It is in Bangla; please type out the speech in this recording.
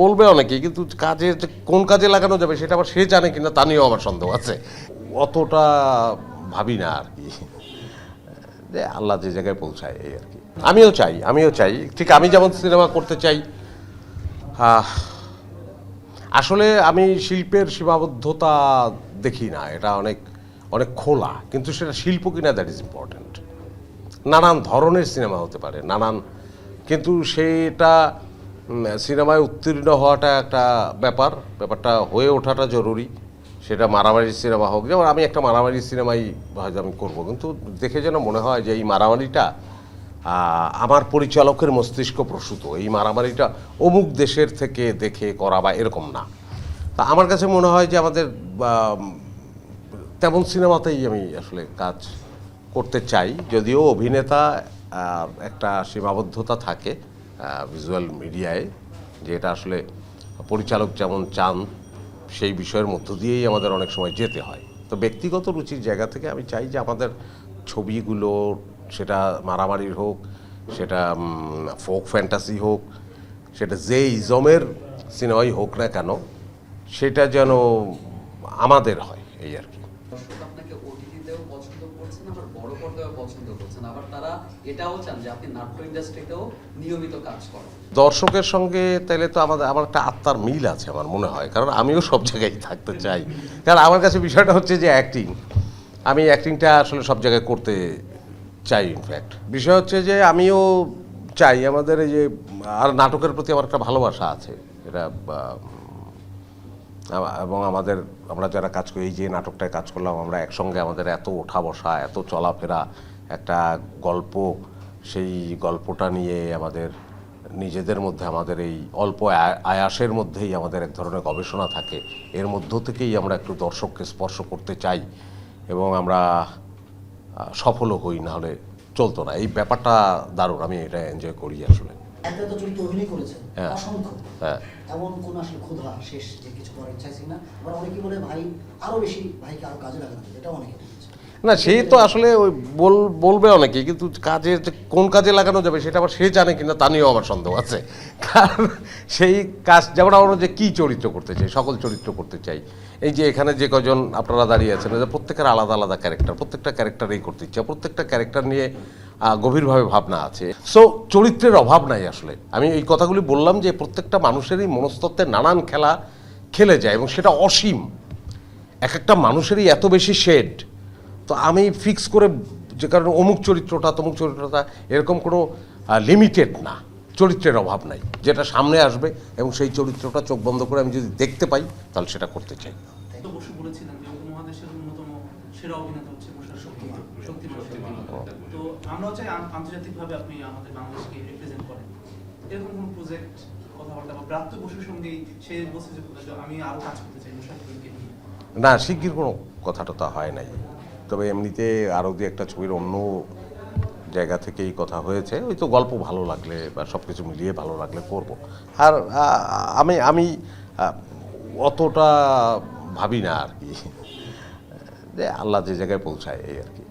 বলবে অনেকে, কিন্তু কাজে কোন কাজে লাগানো যাবে সেটা আবার সে জানে কিনা তা নিয়েও আমার সন্দেহ আছে। অতটা ভাবি না আর কি, যে আল্লাহ যে জায়গায় পৌঁছায় এই আর কি। আমিও চাই ঠিক আমি যেমন সিনেমা করতে চাই। আসলে আমি শিল্পের সীমাবদ্ধতা দেখি না, এটা অনেক অনেক খোলা, কিন্তু সেটা শিল্প কিনা দ্যাট ইজ ইম্পর্ট্যান্ট। নানান ধরনের সিনেমা হতে পারে, কিন্তু সেটা সিনেমায় উত্তীর্ণ হওয়াটা একটা ব্যাপারটা হয়ে ওঠাটা জরুরি। সেটা মারামারির সিনেমা হোক, যেমন আমি একটা মারামারি সিনেমাই হয়তো আমি করবো, কিন্তু দেখে যেন মনে হয় যে এই মারামারিটা আমার পরিচালকের মস্তিষ্ক প্রসূত, এই মারামারিটা অমুক দেশের থেকে দেখে করা বা এরকম না। তা আমার কাছে মনে হয় যে আমাদের তেমন সিনেমাতেই আমি আসলে কাজ করতে চাই, যদিও অভিনেতা একটা সীমাবদ্ধতা থাকে ভিজুয়াল মিডিয়ায়, যে এটা আসলে পরিচালক যেমন চান সেই বিষয়ের মধ্য দিয়েই আমাদের অনেক সময় যেতে হয়। তো ব্যক্তিগত রুচির জায়গা থেকে আমি চাই যে আমাদের ছবিগুলো, সেটা মারামারির হোক, সেটা ফোক ফ্যান্টাসি হোক, সেটা যে ইজমের সিনেমাই হোক না কেন, সেটা যেন আমাদের হয় এই আর কি। আপনাকে ওটিটিতেও পছন্দ করছেন, আবার বড় পর্দায়ও পছন্দ করছেন, আবার তারা এটাও চান যে আপনি নাট্য ইন্ডাস্ট্রিতেও নিয়মিত কাজ করেন। দর্শকের সঙ্গে তাইলে তো আমার একটা আত্মার মিল আছে আমার মনে হয়, কারণ আমিও সব জায়গায় থাকতে চাই। কারণ আমার কাছে বিষয়টা হচ্ছে যে আমি অ্যাক্টিংটা আসলে সব জায়গায় করতে চাই। ইনফ্যাক্ট বিষয় হচ্ছে যে আমিও চাই আমাদের এই যে, আর নাটকের প্রতি আমার একটা ভালোবাসা আছে এটা, এবং আমরা যারা কাজ করি, এই যে নাটকটায় কাজ করলাম আমরা একসঙ্গে, আমাদের এত ওঠা বসা, এত চলাফেরা, একটা গল্প, সেই গল্পটা নিয়ে আমাদের নিজেদের মধ্যে, আমাদের এই অল্প আয়াসের মধ্যেই আমাদের এক ধরনের গবেষণা থাকে, এর মধ্য থেকেই আমরা একটু দর্শককে স্পর্শ করতে চাই এবং আমরা সফলও হই, না হলে চলতো না। এই ব্যাপারটা দারুণ, আমি এটা এনজয় করি আসলে। এত চরিত্র অভিনয় করেছেন অসংখ্য, হ্যাঁ, এমন কোন আসলে ক্ষুধা শেষ যে কিছু করার ইচ্ছা ছিল না? আবার অনেকে বলে ভাই আরো বেশি, ভাইকে আরো কাজে লাগানো, এটা অনেকে বলছে। না সে তো আসলে ওই বলবে অনেকে, কিন্তু কোন কাজে লাগানো যাবে সেটা আবার সে জানে কিনা তা নিয়েও আমার সন্দেহ আছে। কারণ সেই কাজ, যেমন আমরা যে কী চরিত্র করতে চাই, সকল চরিত্র করতে চাই। এই যে এখানে যে কজন আপনারা দাঁড়িয়ে আছেন, যে প্রত্যেকের আলাদা আলাদা ক্যারেক্টার, প্রত্যেকটা ক্যারেক্টারেই করতে ইচ্ছা, প্রত্যেকটা ক্যারেক্টার নিয়ে গভীরভাবে ভাবনা আছে। সো চরিত্রের অভাব নাই আসলে। আমি এই কথাগুলি বললাম যে প্রত্যেকটা মানুষেরই মনস্তত্ত্বের নানান খেলা খেলে যায়, এবং সেটা অসীম। এক একটা মানুষেরই এত বেশি শেড। তো আমি ফিক্স করে, যে কারণে অমুক চরিত্রটা তমুক চরিত্রটা, এরকম কোনো লিমিটেড না, চরিত্রের অভাব নাই। যেটা সামনে আসবে এবং সেই চরিত্রটা চোখ বন্ধ করে আমি যদি দেখতে পাই, তাহলে সেটা করতে চাই। বসু বলেছিলেন যে উপমহাদেশের অন্যতম সেরা অভিনেতা হচ্ছে শক্তি। তো আমরাও চাই আন্তর্জাতিকভাবে আপনি আমাদের বাংলাদেশকে রিপ্রেজেন্ট করেন। এরকম কোনো প্রজেক্ট, কথাবার্তা বা ব্রাত্য বসুর সঙ্গেই সে বলছে যে আমি আরো কাজ করতে চাই মুশারফিকে নিয়ে? না, শিগগির কোনো কথাটা তো হয় নাই, তবে এমনিতে আরও দু একটা ছবির অন্য জায়গা থেকেই কথা হয়েছে। ওই তো গল্প ভালো লাগলে বা সব কিছু মিলিয়ে ভালো লাগলে করব। আর আমি অতটা ভাবি না আর কি, যে আল্লাহ যে জায়গায় পৌঁছায় এই আর কি।